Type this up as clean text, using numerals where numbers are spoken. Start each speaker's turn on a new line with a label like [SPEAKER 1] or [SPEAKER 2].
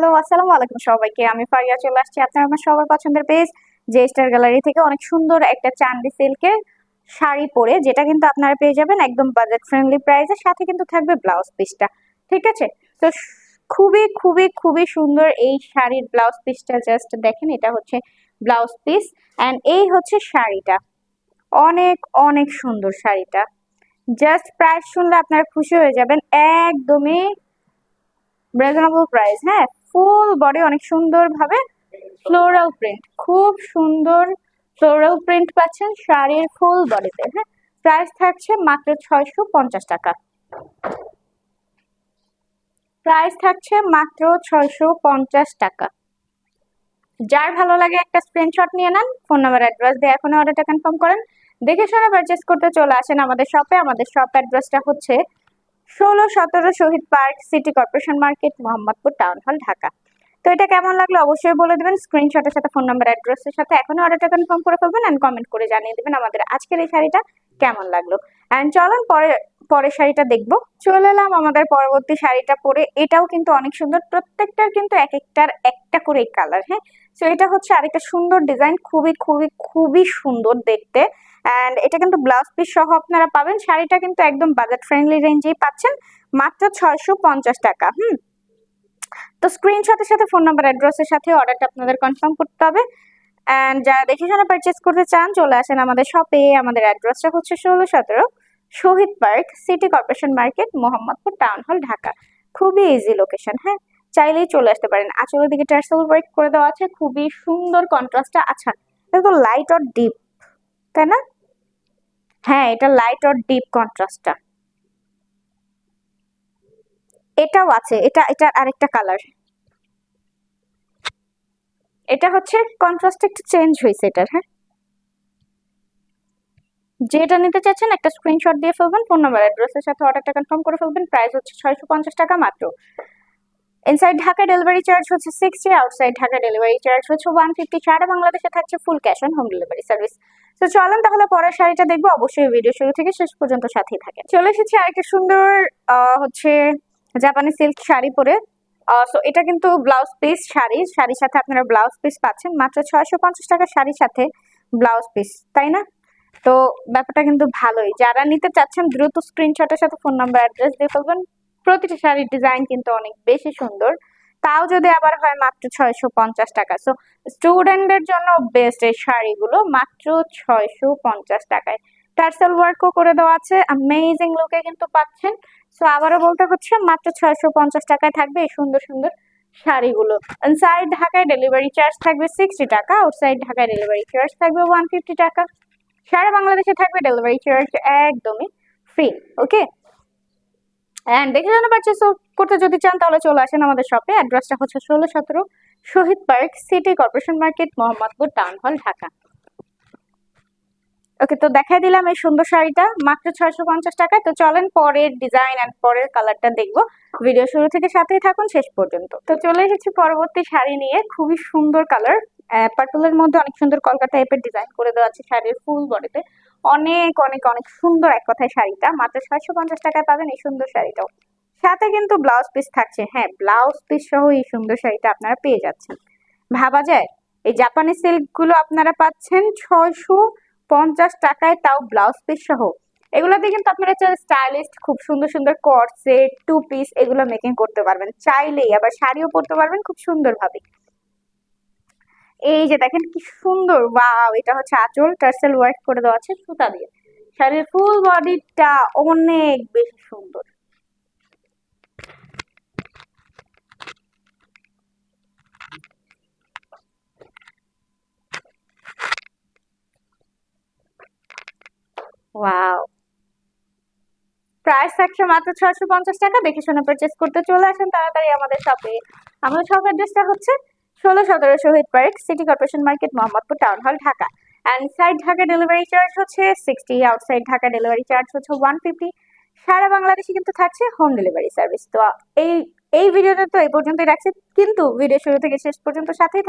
[SPEAKER 1] Hello, আসসালামু আলাইকুম সবাইকে। আমি ফারিয়া চলে আসছি আপনার আমার সবার পছন্দের পেজ যে স্টার গ্যালারি থেকে অনেক সুন্দর একটা চান্দি সিল্কের শাড়ি পরে, যেটা কিন্তু আপনারা পেয়ে যাবেন একদম বাজেট ফ্রেন্ডলি প্রাইসে, সাথে কিন্তু থাকবে ব্লাউজ পিসটা। ঠিক আছে, তো খুবই খুবই খুবই সুন্দর এই শাড়ির ব্লাউজ পিসটা। জাস্ট দেখেন, এটা হচ্ছে ব্লাউজ পিস এন্ড এই হচ্ছে শাড়িটা। অনেক অনেক সুন্দর শাড়িটা। জাস্ট প্রাইস শুনলে আপনারা খুশি হয়ে যাবেন। একদমই রিজনেবল প্রাইস। হ্যাঁ, ফুল বডি অনেক সুন্দর ভাবে ফ্লোরাল প্রিন্ট, খুব সুন্দর ফ্লোরাল প্রিন্ট পাচ্ছেন শাড়ির ফুল বডিতে। হ্যাঁ, প্রাইস থাকছে মাত্র 650 টাকা। প্রাইস থাকছে মাত্র 650 টাকা। যার ভালো লাগে একটা স্ক্রিনশট নিয়ে নেন, ফোন নাম্বার অ্যাড্রেস দিয়ে এখনই অর্ডারটা কনফার্ম করেন। দেখে শুনে পারচেস করতে চলে আসেন আমাদের শপে। আমাদের শপ অ্যাড্রেসটা হচ্ছে 16-17 Shahid park, city corporation market, Mohammadpur town hall, Dhaka. তো এটা কেমন লাগলো অবশ্যই বলে দিবেন স্ক্রিনশটের সাথে, ফোন নাম্বার অ্যাড্রেসের সাথে এখনই অর্ডারটা কনফার্ম করে ফেলবেন এন্ড কমেন্ট করে জানিয়ে দিবেন আমাদের আজকের এই শাড়িটা কেমন লাগলো। এন্ড চলুন পরের শাড়িটা দেখবো। চলে এলাম আমাদের পরবর্তী শাড়িটা পরে। এটাও কিন্তু অনেক সুন্দর, প্রত্যেকটার কিন্তু এক একটার একটা করে কালার। হ্যাঁ, তো এটা হচ্ছে আরেকটা সুন্দর ডিজাইন, খুবই খুবই খুবই সুন্দর দেখতে। এন্ড এটা কিন্তু ব্লাউজ পিস সহ আপনারা পাবেন। শাড়িটা কিন্তু একদম বাজেট ফ্রেন্ডলি রেঞ্জেই পাচ্ছেন, মাত্র 650 টাকা। তো স্ক্রিনশটের সাথে ফোন নাম্বার অ্যাড্রেসের সাথে অর্ডারটা আপনাদের কনফার্ম করতে হবে। এন্ড যারা দেখে শুনে পারচেস করতে চান চলে আসেন আমাদের শপে। আমাদের অ্যাড্রেসটা হচ্ছে 16-17 Shahid park, city corporation market, Mohammadpur town hall, Dhaka. খুবই ইজি লোকেশন। হ্যাঁ, চাইলেই চলে আসতে পারেন। আঁচলের দিকে টার্সেল ওয়ার্ক করে দেওয়া আছে, খুবই সুন্দর কন্ট্রাস্টটা। আচ্ছা, এটা তো লাইট অর ডিপ, তাই না? হ্যাঁ, এটা লাইট অর ডিপ কন্ট্রাস্টটা। এটাও আছে, এটা আরেকটা কালার। এটা হচ্ছে কন্ট্রাস্ট একটু চেঞ্জ হয়েছে এটার। হ্যাঁ, যেটা নিতে চাচ্ছেন একটা স্ক্রিনশট দিয়ে ফেলবেন, ফোন নাম্বার অ্যাড্রেসের সাথে অর্ডারটা কনফার্ম করে ফেলবেন। প্রাইস হচ্ছে 650 টাকা মাত্র। ইনসাইড ঢাকা ডেলিভারি চার্জ হচ্ছে 60, আউটসাইড ঢাকা ডেলিভারি চার্জ হচ্ছে 150। সারা বাংলাদেশে থাকছে full cash on home delivery service. তো চলেন তাহলে পরের শাড়িটা দেখবো। অবশ্যই ভিডিও শুরু থেকে শেষ পর্যন্ত সাথেই থাকে। চলে এসেছি আরেকটা সুন্দর হচ্ছে জাপানি সিল্ক শাড়ি পরে। সো এটা কিন্তু ব্লাউজ পিস শাড়ির সাথে আপনারা ব্লাউজ পিস পাচ্ছেন মাত্র 650 টাকা শাড়ির সাথে ব্লাউজ পিস, তাই না? তো ব্যাপারটা কিন্তু ভালোই। যারা নিতে চাচ্ছেন দ্রুত স্ক্রিনশটের সাথে ফোন নাম্বার অ্যাড্রেস দিয়ে ফেলবেন। প্রতিটা শাড়ির ডিজাইন কিন্তু অনেক বেশি সুন্দর, তাও যদি আবার হয় মাত্র 650 টাকা। সো স্টুডেন্টদের জন্য বেস্ট এই শাড়িগুলো, মাত্র 650 টাকায়। টার্সেল ওয়ার্কও করে দেওয়া আছে, অ্যামেজিং লুকে কিন্তু পাচ্ছেন। সো আবারও বলতে হচ্ছে মাত্র 650 টাকায় থাকবে এই সুন্দর সুন্দর শাড়িগুলো। ইনসাইড ঢাকায় ডেলিভারি চার্জ থাকবে 60 টাকা, আউটসাইড ঢাকায় ডেলিভারি চার্জ থাকবে 150 টাকা। সারা বাংলাদেশে থাকবে ডেলিভারি চার্জ একদমই ফ্রি। ওকে, এন্ড দেখে জানা পারচেস করতে যদি চান তাহলে চলে আসেন আমাদের শপে। অ্যাড্রেসটা হচ্ছে 16-17 Shahid park, city corporation market, Mohammadpur town hall, Dhaka. ওকে, তো দেখাই দিলাম এই সুন্দর শাড়িটা মাত্র 650 টাকায়। তো চলেন পরের ডিজাইন এন্ড পরের কালারটা দেখবো। ভিডিও শুরু থেকে সাথেই থাকুন শেষ পর্যন্ত। তো চলে এসেছি পরবর্তী শাড়ি নিয়ে। খুবই সুন্দর কালার, পার্পলের মধ্যে অনেক সুন্দর কলকা টাইপের ডিজাইন করে দেওয়া আছে শাড়ির ফুল বডিতে। অনেক অনেক অনেক সুন্দর এক কথায় শাড়িটা। মাত্র 650 টাকায় পাবেন এই সুন্দর শাড়িটাও। সাথে কিন্তু ব্লাউজ পিস থাকছে। হ্যাঁ, ব্লাউজ পিস সহ এই সুন্দর শাড়িটা আপনারা পেয়ে যাচ্ছেন। ভাবা যায় এই জাপানি সিল্ক গুলো আপনারা পাচ্ছেন 650 টাকায়, তাও ব্লাউজ পিস সহ। এগুলোতে কিন্তু আপনারা স্টাইলিস্ট খুব সুন্দর সুন্দর কট সেট, টু পিস এগুলো মেকিং করতে পারবেন চাইলেই। আবার শাড়িও পরতে পারবেন খুব সুন্দর ভাবে। এই যে দেখেন কি সুন্দর, ওয়াও! এটা হচ্ছে আঁচল, টার্সেল ওয়ার্ক করে দেওয়া আছে সুতা দিয়ে। শাড়ির ফুল বডিটা অনেক বেশি সুন্দর। ওয়াও! প্রাইস থাকছে মাত্র 650 টাকা। দেখে শুনে পারচেস করতে চলে আসেন তাড়াতাড়ি আমাদের শপে। আমাদের শপ অ্যাড্রেসটা হচ্ছে 16-17 Shahid park, city corporation market, Mohammadpur town hall, Dhaka. Inside Dhaka delivery charge হচ্ছে 60, আউটসাইড ঢাকা ডেলিভারি চার্জ হচ্ছে 150। সারা বাংলাদেশে কিন্তু থাকছে হোম ডেলিভারি সার্ভিস। তো এই এই ভিডিওটা তো এই পর্যন্তই রাখছি, কিন্তু ভিডিও শুরু থেকে শেষ পর্যন্ত সাথেই